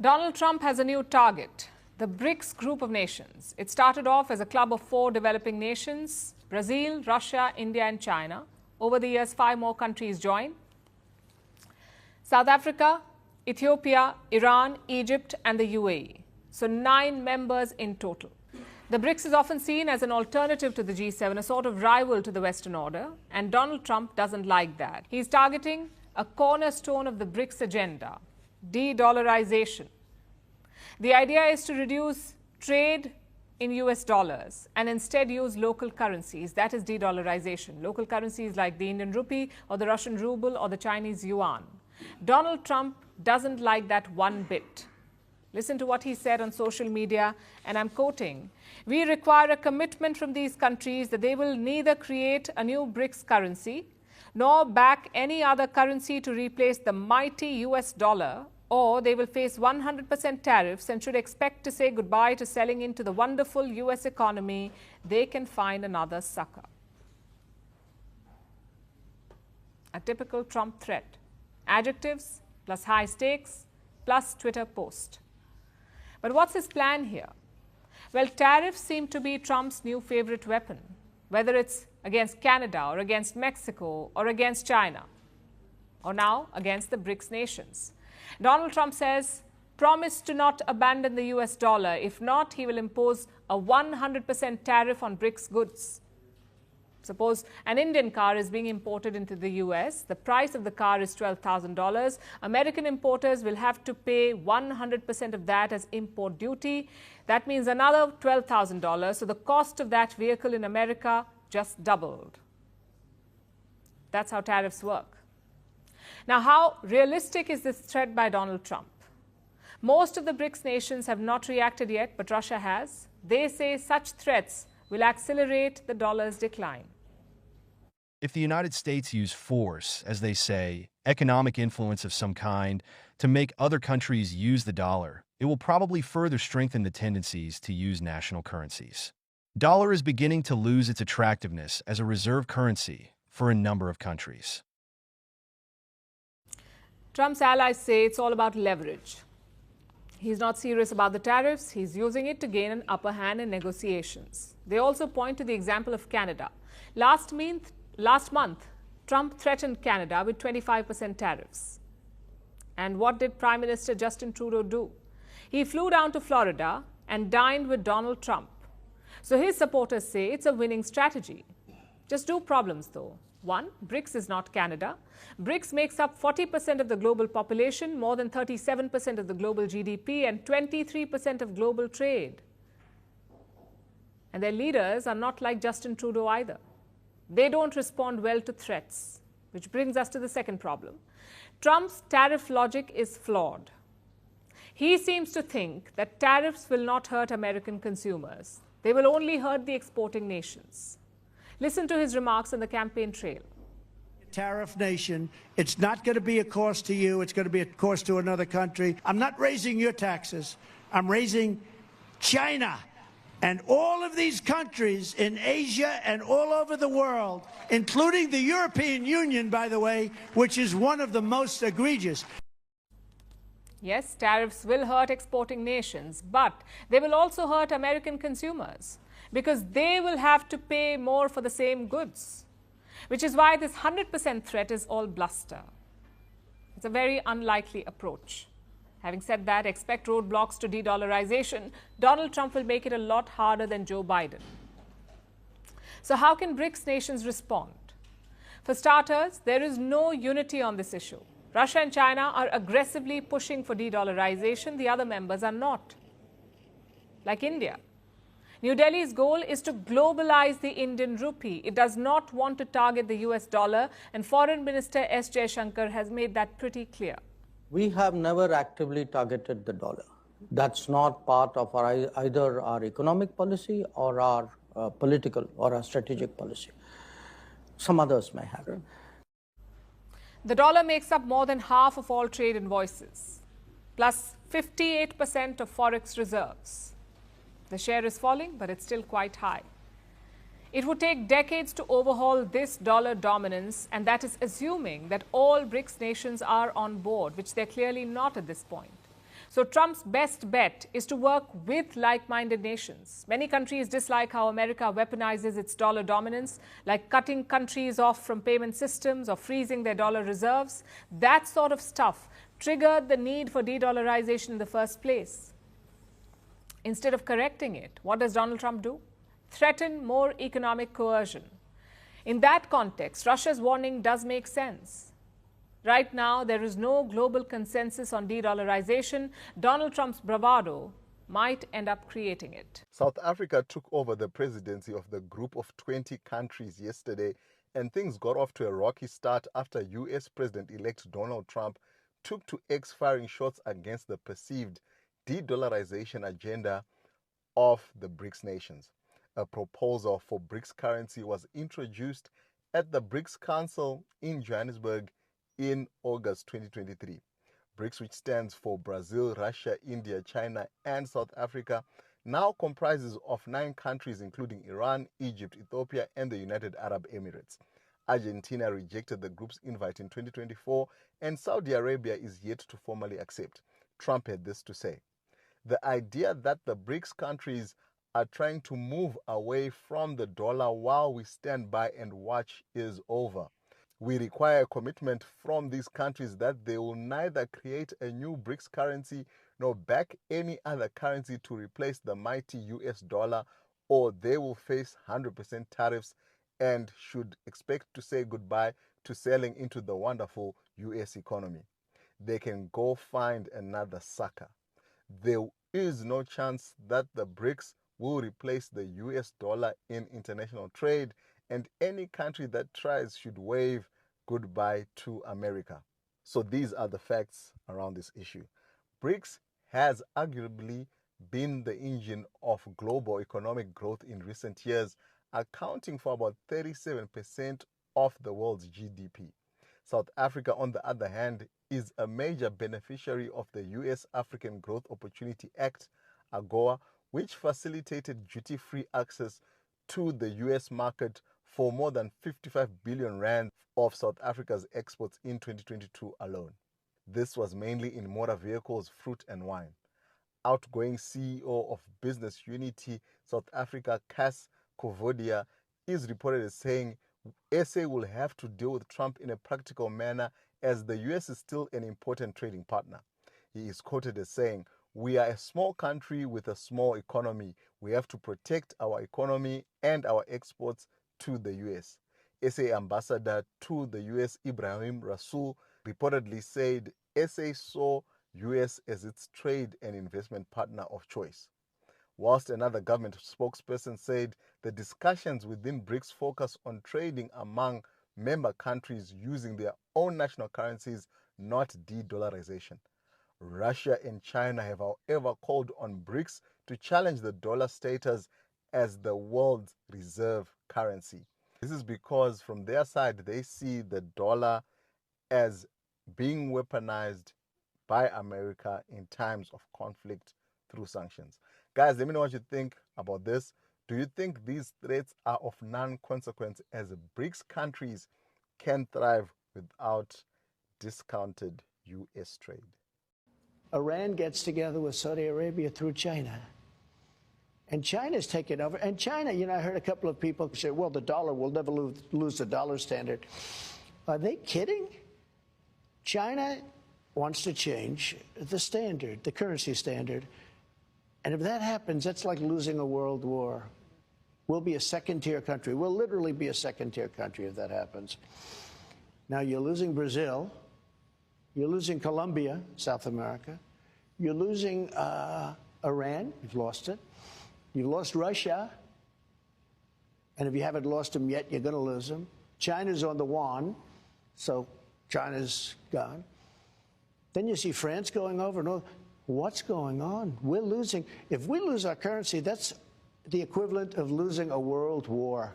Donald Trump has a new target, the Brics group of nations. It started off as a club of 4 developing nations, Brazil, Russia, India and China. Over the years, 5 more countries joined. South Africa, Ethiopia, Iran, Egypt and the UAE. So 9 members in total. The Brics is often seen as an alternative to the G7, a sort of rival to the Western order, and Donald Trump doesn't like that. He's targeting a cornerstone of the Brics agenda, de-dollarization. The idea is to reduce trade in US dollars and instead use local currencies. That is de-dollarization. Local currencies like the Indian rupee or the Russian ruble or the Chinese yuan. Donald Trump doesn't like that one bit. Listen to what he said on social media, and I'm quoting, "We require a commitment from these countries that they will neither create a new BRICS currency nor back any other currency to replace the mighty US dollar, or they will face 100% tariffs and should expect to say goodbye to selling into the wonderful US economy. They can find another sucker." A typical Trump threat. Adjectives plus high stakes plus Twitter post. But what's his plan here? Well, tariffs seem to be Trump's new favorite weapon, whether it's against Canada or against Mexico or against China, or now against the BRICS nations. Donald Trump says, promise to not abandon the US dollar. If not, he will impose a 100% tariff on BRICS goods. Suppose an Indian car is being imported into the US. The price of the car is $12,000. American importers will have to pay 100% of that as import duty. That means another $12,000. So the cost of that vehicle in America just doubled. That's how tariffs work. Now, how realistic is this threat by Donald Trump? Most of the BRICS nations have not reacted yet, but Russia has. They say such threats will accelerate the dollar's decline. If the United States use force, as they say, economic influence of some kind, to make other countries use the dollar, it will probably further strengthen the tendencies to use national currencies. Dollar is beginning to lose its attractiveness as a reserve currency for a number of countries. Trump's allies say it's all about leverage. He's not serious about the tariffs. He's using it to gain an upper hand in negotiations. They also point to the example of Canada. Last month, Trump threatened Canada with 25% tariffs. And what did Prime Minister Justin Trudeau do? He flew down to Florida and dined with Donald Trump. So his supporters say it's a winning strategy. Just 2 problems though. 1, BRICS is not Canada. BRICS makes up 40% of the global population, more than 37% of the global GDP, and 23% of global trade. And their leaders are not like Justin Trudeau either. They don't respond well to threats, which brings us to the second problem. Trump's tariff logic is flawed. He seems to think that tariffs will not hurt American consumers. They will only hurt the exporting nations. Listen to his remarks on the campaign trail. Tariff nation, it's not going to be a cost to you, it's going to be a cost to another country. I'm not raising your taxes, I'm raising China and all of these countries in Asia and all over the world, including the European Union, by the way, which is one of the most egregious. Yes, tariffs will hurt exporting nations, but they will also hurt American consumers, because they will have to pay more for the same goods, which is why this 100% threat is all bluster. It's a very unlikely approach. Having said that, expect roadblocks to de-dollarization. Donald Trump will make it a lot harder than Joe Biden. So how can BRICS nations respond? For starters, there is no unity on this issue. Russia and China are aggressively pushing for de-dollarization. The other members are not. Like India. New Delhi's goal is to globalize the Indian rupee. It does not want to target the US dollar, and Foreign Minister S. Jaishankar has made that pretty clear. We have never actively targeted the dollar. That's not part of either our economic policy or our political or our strategic policy. Some others may have. The dollar makes up more than half of all trade invoices, plus 58% of forex reserves. The share is falling, but it's still quite high. It would take decades to overhaul this dollar dominance, and that is assuming that all BRICS nations are on board, which they're clearly not at this point. So Trump's best bet is to work with like-minded nations. Many countries dislike how America weaponizes its dollar dominance, like cutting countries off from payment systems or freezing their dollar reserves. That sort of stuff triggered the need for de-dollarization in the first place. Instead of correcting it, what does Donald Trump do? Threaten more economic coercion. In that context, Russia's warning does make sense. Right now, there is no global consensus on de-dollarization. Donald Trump's bravado might end up creating it. South Africa took over the presidency of the group of 20 countries yesterday, and things got off to a rocky start after U.S. President-elect Donald Trump took to X firing shots against the perceived de-dollarization agenda of the Brics nations. A proposal for Brics currency was introduced at the Brics Council in Johannesburg in August 2023. Brics, which stands for Brazil, Russia, India, China, and South Africa, now comprises of 9 countries including Iran, Egypt, Ethiopia, and the United Arab Emirates. Argentina rejected the group's invite in 2024, and Saudi Arabia is yet to formally accept. Trump had this to say: "The idea that the Brics countries are trying to move away from the dollar while we stand by and watch is over. We require a commitment from these countries that they will neither create a new Brics currency nor back any other currency to replace the mighty US dollar, or they will face 100% tariffs and should expect to say goodbye to selling into the wonderful US economy. They can go find another sucker. There is no chance that the Brics will replace the US dollar in international trade, and any country that tries should wave goodbye to America." So these are the facts around this issue. Brics has arguably been the engine of global economic growth in recent years, accounting for about 37% of the world's GDP. South Africa, on the other hand, is a major beneficiary of the U.S. African Growth Opportunity Act, AGOA, which facilitated duty-free access to the U.S. market for more than 55 billion rand of South Africa's exports in 2022 alone. This was mainly in motor vehicles, fruit and wine. Outgoing CEO of Business Unity South Africa, Cass Kovodia, is reported as saying SA will have to deal with Trump in a practical manner as the US is still an important trading partner. He is quoted as saying, "We are a small country with a small economy. We have to protect our economy and our exports to the US." SA ambassador to the US, Ibrahim Rasool, reportedly said SA saw US as its trade and investment partner of choice. Whilst another government spokesperson said the discussions within Brics focus on trading among member countries using their own national currencies, not de-dollarization. Russia and China have, however, called on Brics to challenge the dollar status as the world's reserve currency. This is because from their side, they see the dollar as being weaponized by America in times of conflict through sanctions. Guys, let me know what you think about this. Do you think these threats are of non-consequence as Brics countries can thrive without discounted US trade? Iran gets together with Saudi Arabia through China. And China's taken over. And China, I heard a couple of people say, well, the dollar will never lose the dollar standard. Are they kidding? China wants to change the standard, the currency standard. And if that happens, that's like losing a world war. We'll be a second-tier country. We'll literally be a second-tier country if that happens. Now, you're losing Brazil. You're losing Colombia, South America. You're losing Iran. You've lost it. You've lost Russia. And if you haven't lost them yet, you're going to lose them. China's on the yuan, so China's gone. Then you see France going over. No, what's going on? We're losing. If we lose our currency, that's the equivalent of losing a world war.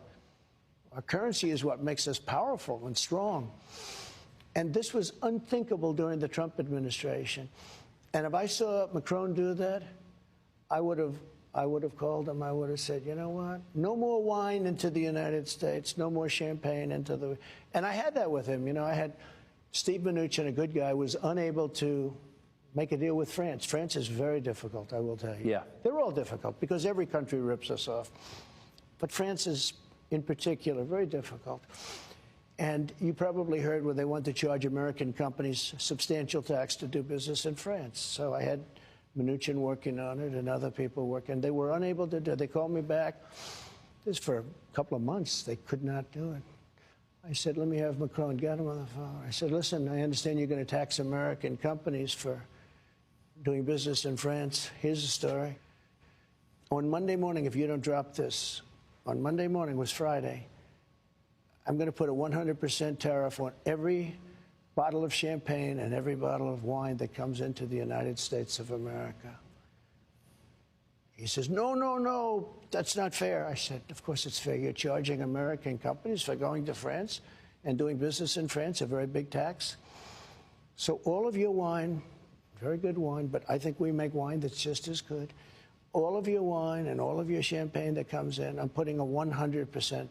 Our currency is what makes us powerful and strong. And this was unthinkable during the Trump administration. And if I saw Macron do that, I would have called him. I would have said, you know what? No more wine into the United States. No more champagne into the... And I had that with him. I had Steve Mnuchin, a good guy, was unable to make a deal with France. France is very difficult, I will tell you. Yeah. They're all difficult because every country rips us off. But France is, in particular, very difficult. And you probably heard where they want to charge American companies substantial tax to do business in France. So I had Mnuchin working on it and other people working. They were unable to do it. They called me back. This for a couple of months. They could not do it. I said, let me have Macron get him on the phone. I said, listen, I understand you're going to tax American companies for doing business in France. Here's the story. On Monday morning, if you don't drop this, on Monday morning was Friday, I'm going to put a 100% tariff on every bottle of champagne and every bottle of wine that comes into the United States of America. He says, no, no, no, that's not fair. I said, of course it's fair. You're charging American companies for going to France and doing business in France, a very big tax. So all of your wine, very good wine, but I think we make wine that's just as good. All of your wine and all of your champagne that comes in, I'm putting a 100%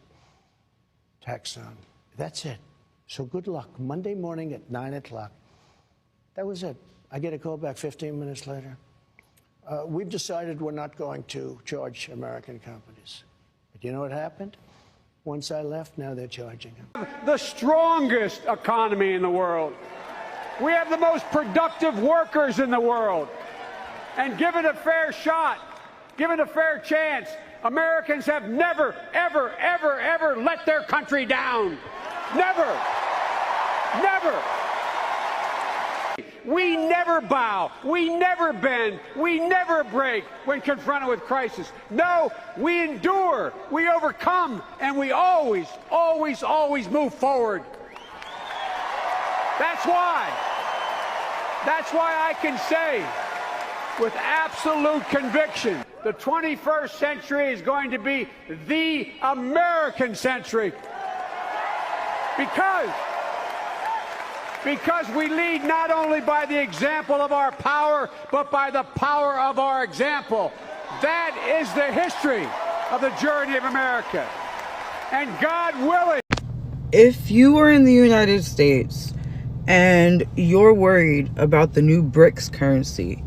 tax on. That's it. So good luck. Monday morning at 9 o'clock. That was it. I get a call back 15 minutes later. We've decided we're not going to charge American companies. But you know what happened? Once I left, now they're charging them. The strongest economy in the world. We have the most productive workers in the world. And given a fair shot, given a fair chance, Americans have never, ever, ever, ever let their country down. Never. Never. We never bow, we never bend, we never break when confronted with crisis. No, we endure, we overcome, and we always, always, always move forward. That's why I can say with absolute conviction, the 21st century is going to be the American century. Because we lead not only by the example of our power, but by the power of our example. That is the history of the journey of America. And God willing. If you are in the United States and you're worried about the new Brics currency,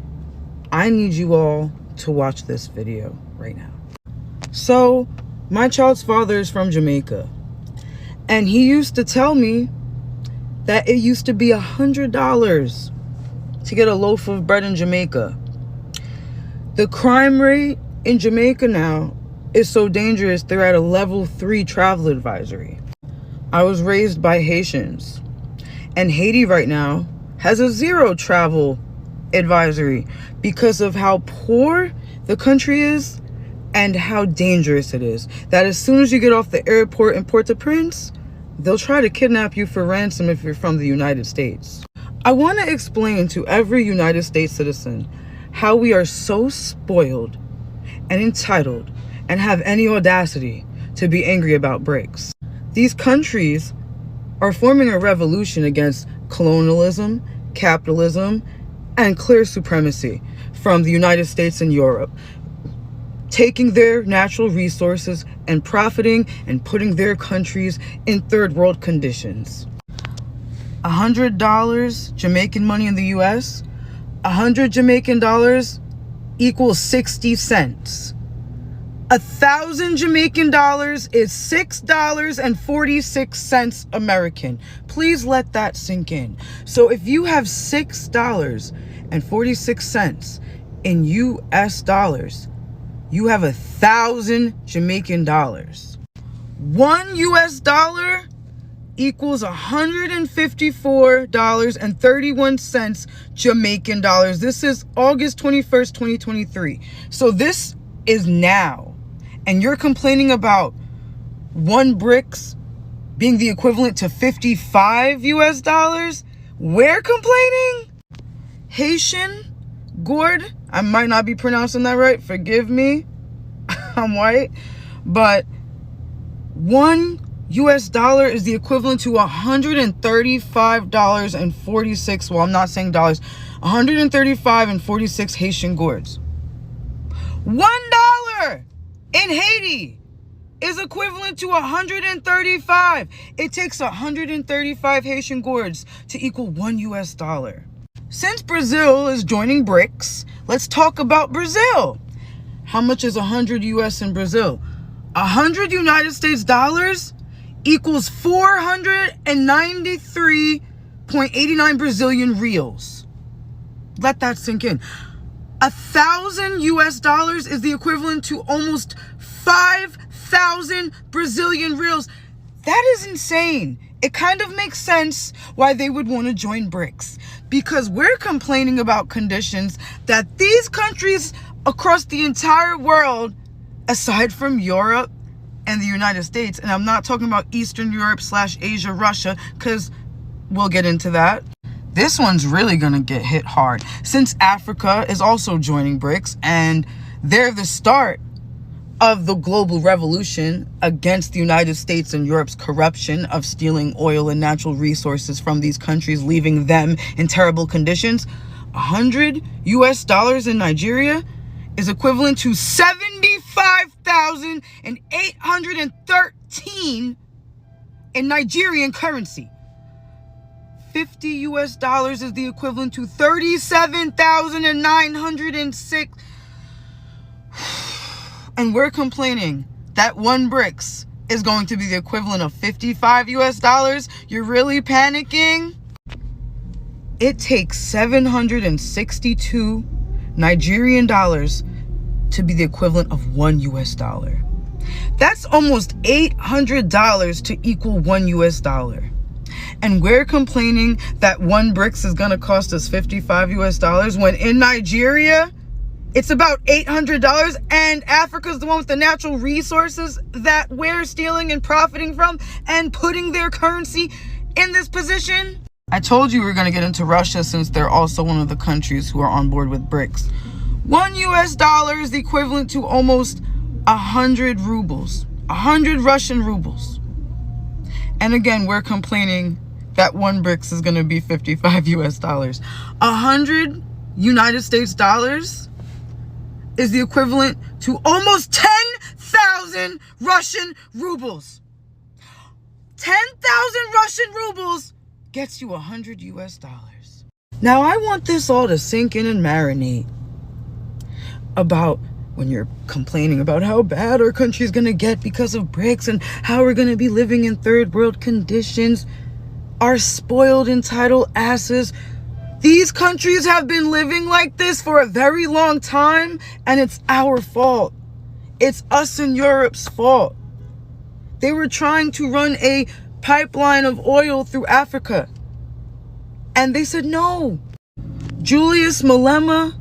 I need you all to watch this video right now. So, my child's father is from Jamaica, and he used to tell me that it used to be $100 to get a loaf of bread in Jamaica. The crime rate in Jamaica now is so dangerous, they're at a level 3 travel advisory. I was raised by Haitians, and Haiti right now has a 0 travel advisory because of how poor the country is and how dangerous it is. That as soon as you get off the airport in Port-au-Prince, they'll try to kidnap you for ransom if you're from the United States. I want to explain to every United States citizen how we are so spoiled and entitled and have any audacity to be angry about Brics. These countries are forming a revolution against colonialism, capitalism, and clear supremacy from the United States and Europe, taking their natural resources and profiting and putting their countries in third world conditions. $100 Jamaican money in the US, 100 Jamaican dollars equals 60 cents. 1,000 Jamaican dollars is $6.46 American. Please let that sink in. So if you have $6.46 in US dollars, you have 1,000 Jamaican dollars. 1 US dollar equals $154.31 Jamaican dollars. This is August 21st, 2023. So this is now. And you're complaining about 1 Brics being the equivalent to 55 US dollars? We're complaining? Haitian gourd, I might not be pronouncing that right, forgive me, I'm white, but 1 US dollar is the equivalent to $135.46, well, I'm not saying dollars, 135.46 Haitian gourds. $1 in Haiti is equivalent to 135. It takes 135 Haitian gourds to equal 1 US dollar. since Brazil is joining BRICS, let's talk about Brazil. How much is 100 US in Brazil? 100 United States dollars equals 493.89 Brazilian reals. Let that sink in. 1,000 US dollars is the equivalent to almost 5,000 Brazilian reals. That is insane. It kind of makes sense why they would want to join BRICS, because we're complaining about conditions that these countries across the entire world, aside from Europe and the United States, and I'm not talking about Eastern Europe / Asia, Russia, because we'll get into that. This one's really going to get hit hard since Africa is also joining BRICS, and they're the start of the global revolution against the United States and Europe's corruption of stealing oil and natural resources from these countries, leaving them in terrible conditions. 100 US dollars in Nigeria is equivalent to 75,813 in Nigerian currency. 50 US dollars is the equivalent to 37,906. And we're complaining that one BRICS is going to be the equivalent of 55 US dollars. You're really panicking? It takes 762 Nigerian dollars to be the equivalent of 1 US dollar. That's almost $800 to equal 1 US dollar. And we're complaining that one BRICS is going to cost us 55 US dollars when in Nigeria, it's about $800, and Africa's the one with the natural resources that we're stealing and profiting from and putting their currency in this position. I told you we were going to get into Russia since they're also one of the countries who are on board with BRICS. 1 US dollar is the equivalent to almost 100 rubles, 100 Russian rubles. And again, we're complaining that one BRICS is going to be 55 US dollars. 100 United States dollars is the equivalent to almost 10,000 Russian rubles. 10,000 Russian rubles gets you 100 US dollars. Now, I want this all to sink in and marinate about when you're complaining about how bad our country's going to get because of BRICS and how we're going to be living in third world conditions. Our spoiled, entitled asses. These countries have been living like this for a very long time, and it's our fault. It's us and Europe's fault. They were trying to run a pipeline of oil through Africa, and they said no. Julius Malema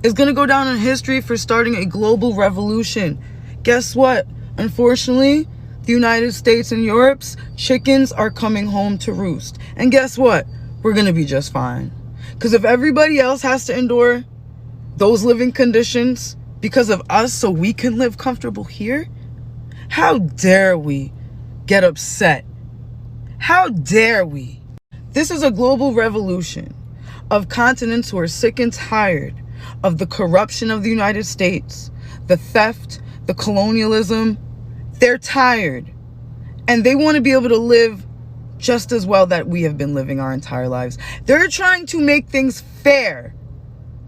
is going to go down in history for starting a global revolution. Guess what? Unfortunately, the United States and Europe's chickens are coming home to roost. And guess what? We're going to be just fine. Because if everybody else has to endure those living conditions because of us so we can live comfortable here, how dare we get upset? How dare we? This is a global revolution of continents who are sick and tired of the corruption of the United States, the theft, the colonialism. They're tired, and they want to be able to live just as well that we have been living our entire lives. They're trying to make things fair.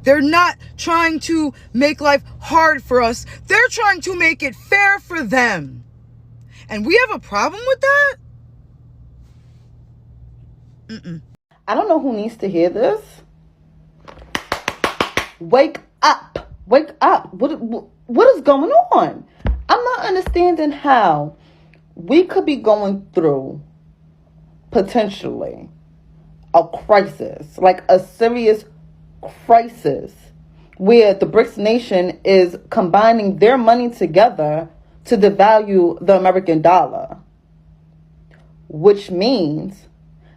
They're not trying to make life hard for us. They're trying to make it fair for them. And we have a problem with that? I don't know who needs to hear this. Wake up. Wake up. What is going on? I'm not understanding how we could be going through potentially a crisis, like a serious crisis, where the BRICS nation is combining their money together to devalue the American dollar, which means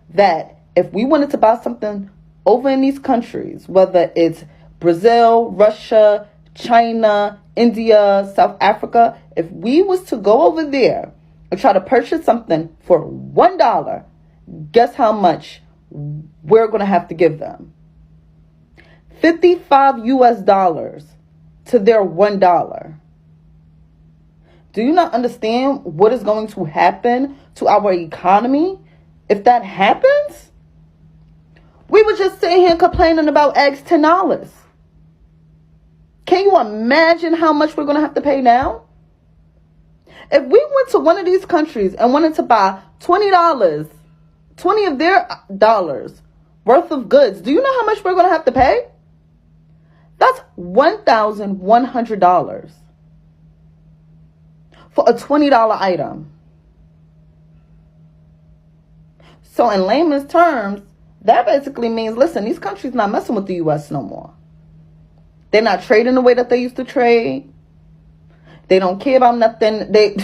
that if we wanted to buy something over in these countries, whether it's Brazil, Russia, China, India, South Africa, if we was to go over there and try to purchase something for $1, guess how much we're going to have to give them? 55 US dollars to their $1. Do you not understand what is going to happen to our economy if that happens? We were just sitting here complaining about eggs $10. Can you imagine how much we're going to have to pay now? If we went to one of these countries and wanted to buy $20, 20 of their dollars worth of goods, do you know how much we're going to have to pay? That's $1,100 for a $20 item. So in layman's terms, that basically means, listen, these countries not messing with the U.S. no more. They're not trading the way that they used to trade. They don't care about nothing. They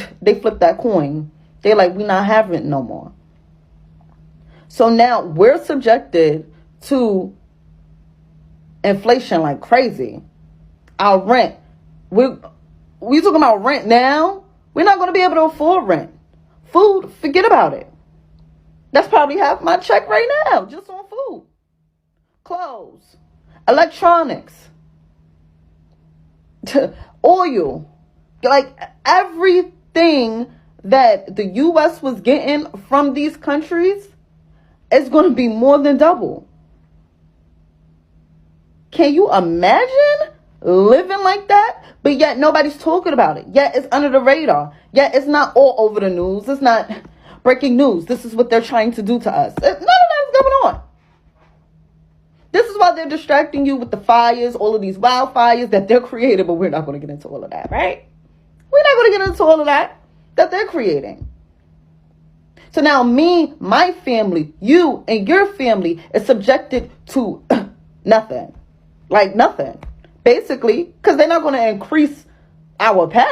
flip that coin. They're like, we're not having it no more. So now we're subjected to inflation like crazy. Our rent. We talking about rent now? We're not going to be able to afford rent. Food, forget about it. That's probably half my check right now, just on food. Clothes. Electronics. Oil. Like everything that the U.S. was getting from these countries is going to be more than double. Can you imagine living like that? But yet nobody's talking about it. Yet it's under the radar. Yet it's not all over the news. It's not breaking news. This is what they're trying to do to us. None of that is going on. This is why they're distracting you with the fires, all of these wildfires that they're creating, but we're not going to get into all of that, right? We're not going to get into all of that they're creating. So now me, my family, you and your family is subjected to nothing. Like nothing. Basically, because they're not going to increase our pay.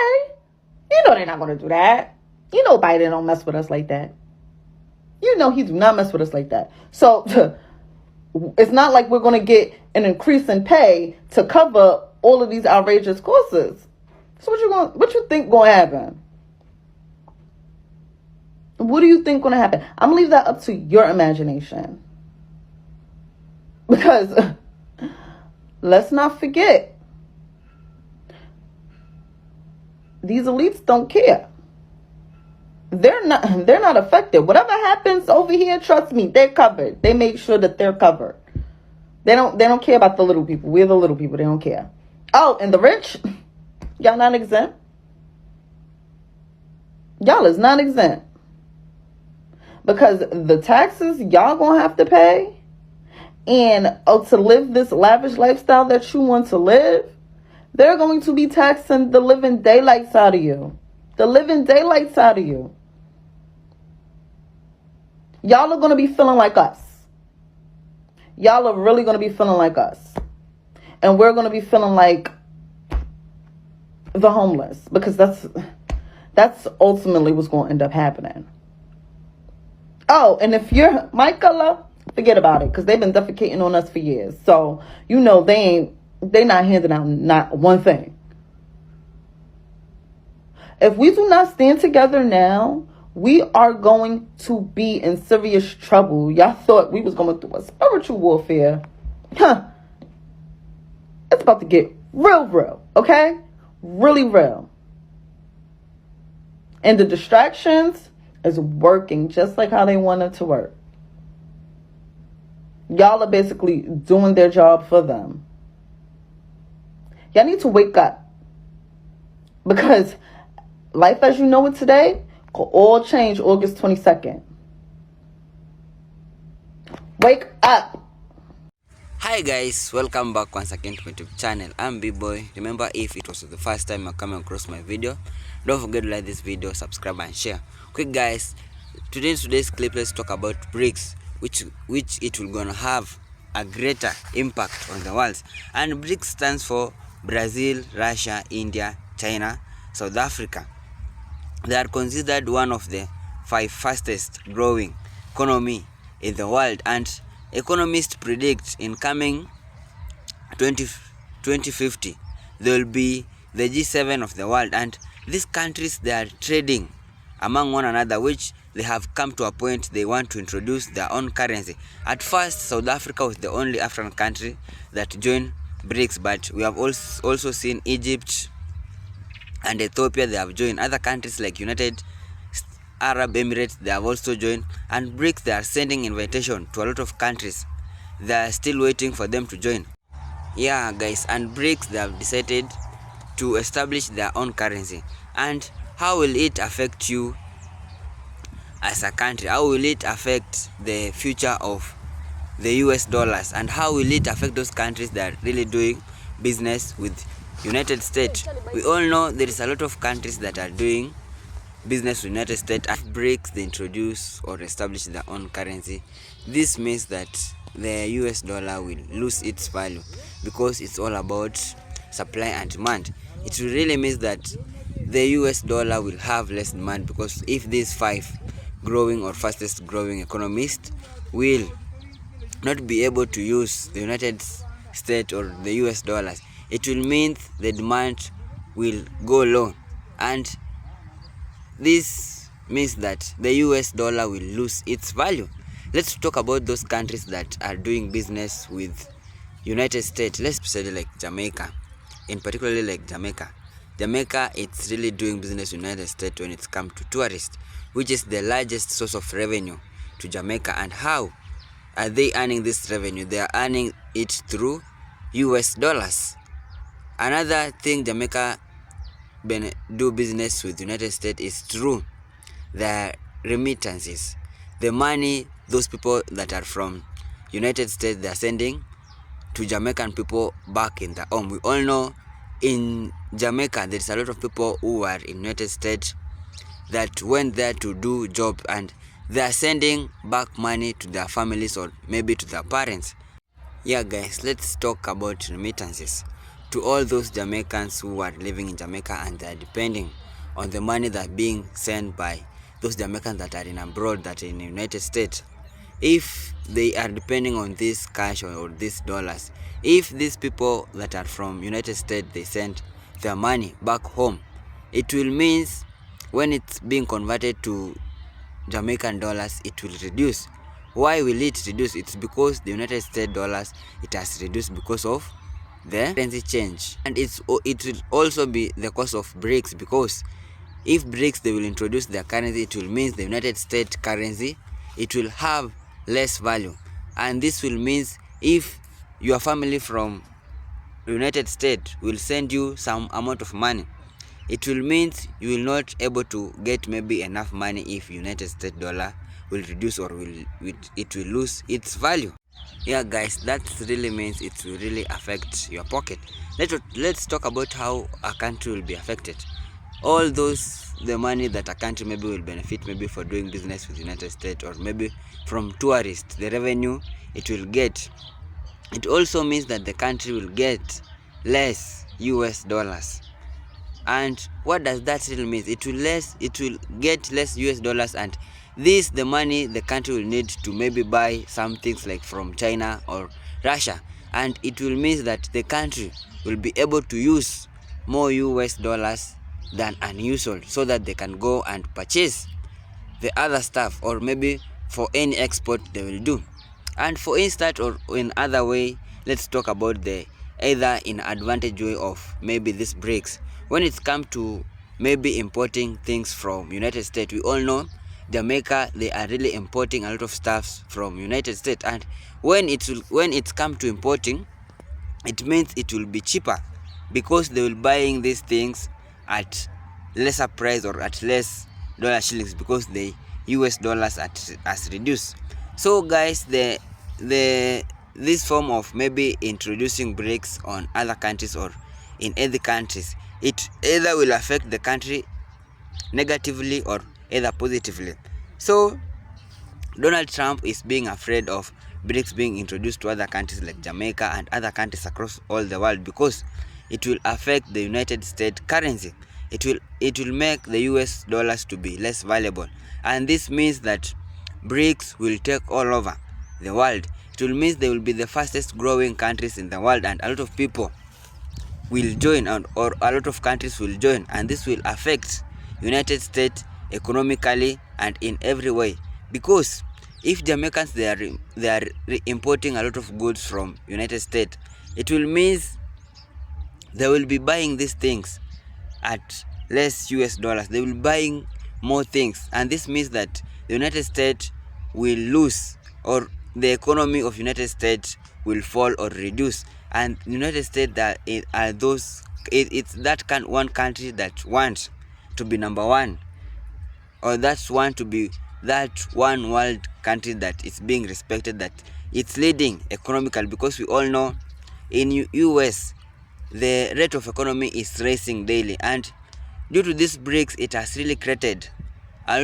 You know they're not going to do that. You know Biden don't mess with us like that. You know he do not mess with us like that. So it's not like we're going to get an increase in pay to cover all of these outrageous costs. So what you think going to happen? What do you think going to happen? I'm going to leave that up to your imagination. Because let's not forget, these elites don't care. They're not affected. Whatever happens over here, trust me, they're covered. They make sure that they're covered. They don't care about the little people. We're the little people. They don't care. Oh, and the rich, y'all not exempt. Y'all is not exempt. Because the taxes y'all gonna have to pay, and to live this lavish lifestyle that you want to live, they're going to be taxing the living daylights out of you. The living daylights out of you. Y'all are going to be feeling like us. Y'all are really going to be feeling like us. And we're going to be feeling like the homeless. Because that's ultimately what's going to end up happening. Oh, and if you're my color, forget about it. Because they've been defecating on us for years. So, you know, they not handing out not one thing. If we do not stand together now, we are going to be in serious trouble. Y'all thought we was going through a spiritual warfare. It's about to get real, okay? Really real. And the distractions is working just like how they want it to work. Y'all are basically doing their job for them. Y'all need to wake up. Because life as you know it today could all change August 22nd. Wake up. Hi guys, welcome back once again to my YouTube channel. I'm B-Boy. Remember, if it was the first time you're coming across my video, don't forget to like this video, subscribe and share. Quick guys, today's clip, let's talk about Brics, which it will gonna have a greater impact on the world. And Brics stands for Brazil, Russia, India, China, South Africa. They are considered one of the 5 fastest growing economy in the world, and economists predict in coming 2050 they will be the G7 of the world, and these countries, they are trading among one another, which they have come to a point they want to introduce their own currency. At first, South Africa was the only African country that joined Brics, but we have also seen Egypt and Ethiopia, they have joined. Other countries like United Arab Emirates, they have also joined. And Brics, they are sending invitation to a lot of countries they're still waiting for them to join. Yeah guys, and BRICS, they have decided to establish their own currency. And how will it affect you as a country? How will it affect the future of the US dollars, and how will it affect those countries that are really doing business with United States? We all know there is a lot of countries that are doing business with United States. If BRICS, they introduce or establish their own currency, this means that the US dollar will lose its value, because it's all about supply and demand. It will really means that the US dollar will have less demand, because if these 5 growing or fastest growing economies will not be able to use the United States or the US dollars, it will mean the demand will go low, and this means that the US dollar will lose its value. Let's talk about those countries that are doing business with United States. Let's say like Jamaica, in particularly like Jamaica. Jamaica, it's really doing business with United States when it comes to tourists, which is the largest source of revenue to Jamaica. And how are they earning this revenue? They are earning it through US dollars. Another thing Jamaica do business with United States is through the remittances. The money those people that are from United States, they are sending to Jamaican people back in the home. We all know in Jamaica there's a lot of people who are in United States that went there to do job, and they are sending back money to their families or maybe to their parents. Yeah guys, let's talk about remittances. To all those Jamaicans who are living in Jamaica and they are depending on the money that are being sent by those Jamaicans that are in abroad, that are in the United States. If they are depending on this cash or these dollars, if these people that are from United States, they send their money back home, it will mean when it's being converted to Jamaican dollars, it will reduce. Why will it reduce? It's because the United States dollars, it has reduced because of the currency change. And it will also be the cause of BRICS, because if BRICS, they will introduce their currency, it will mean the United States currency, it will have less value. And this will mean if your family from United States will send you some amount of money, it will mean you will not able to get maybe enough money if United States dollar will reduce or it will lose its value. Yeah guys, that really means it will really affect your pocket. Let's talk about how a country will be affected. All those, the money that a country maybe will benefit maybe for doing business with United States, or maybe from tourists, the revenue it will get, it also means that the country will get less US dollars. And what does that really mean? It will get less US dollars, and this, the money the country will need to maybe buy some things like from China or Russia, and it will mean that the country will be able to use more US dollars than unusual, so that they can go and purchase the other stuff, or maybe for any export they will do. And for instance, or in other way, let's talk about the either in advantage way of maybe this BRICS. When it's come to maybe importing things from United States, we all know Jamaica, they are really importing a lot of stuff from United States, and when it's come to importing, it means it will be cheaper, because they will buying these things at lesser price or at less dollar shillings, because the US dollars has reduced. So guys, this form of maybe introducing BRICS on other countries or in other countries, it either will affect the country negatively or either positively. So Donald Trump is being afraid of BRICS being introduced to other countries like Jamaica and other countries across all the world, because it will affect the United States currency. It will make the US dollars to be less valuable, and this means that BRICS will take all over the world. It will mean they will be the fastest growing countries in the world, and a lot of people will join, or a lot of countries will join, and this will affect United States economically and in every way. Because if Jamaicans, they are importing a lot of goods from United States, it will mean they will be buying these things at less US dollars. They will be buying more things, and this means that the United States will lose, or the economy of United States will fall or reduce. And United States that are those it's that one country that wants to be number one, or that's want to be that one world country that is being respected, that it's leading economically, because we all know in US the rate of economy is rising daily, and due to this BRICS it has really created a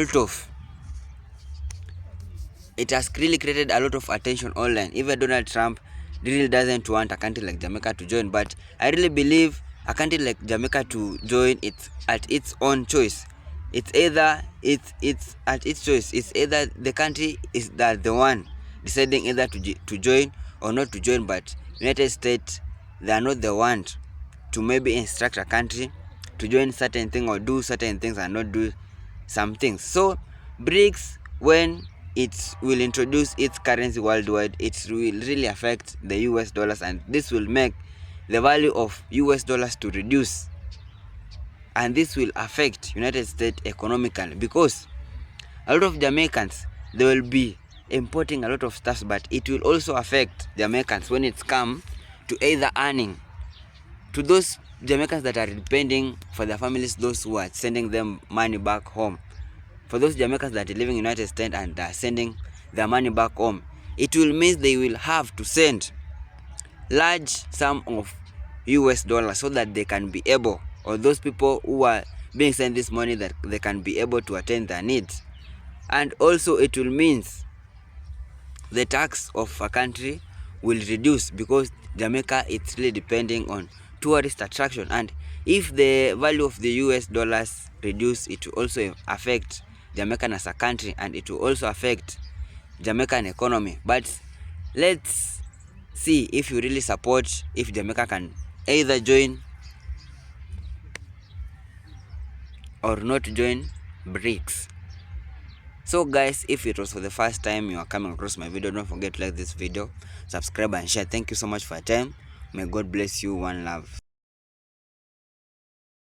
lot of attention online. Even Donald Trump really doesn't want a country like Jamaica to join, but I really believe a country like Jamaica to join it at its own choice. It's either it's at its choice. It's either the country is that the one deciding either to join or not to join, but United States, they are not the one to maybe instruct a country to join certain thing or do certain things and not do some things. So BRICS, when it will introduce its currency worldwide, it will really affect the US dollars, and this will make the value of US dollars to reduce, and this will affect United States economically, because a lot of Jamaicans, they will be importing a lot of stuff, but it will also affect Jamaicans when it's come to either earning, to those Jamaicans that are depending for their families, those who are sending them money back home. For those Jamaicans that are living in the United States and are sending their money back home, it will mean they will have to send large sum of US dollars so that they can be able, or those people who are being sent this money, that they can be able to attend their needs. And also it will mean the tax of a country will reduce, because Jamaica is really depending on tourist attraction, and if the value of the US dollars reduce, it will also affect Jamaica as a country, and it will also affect Jamaican economy. But let's see if you really support if Jamaica can either join or not join BRICS. So guys, if it was for the first time you are coming across my video, don't forget to like this video, subscribe and share. Thank you so much for your time. May God bless you. One love.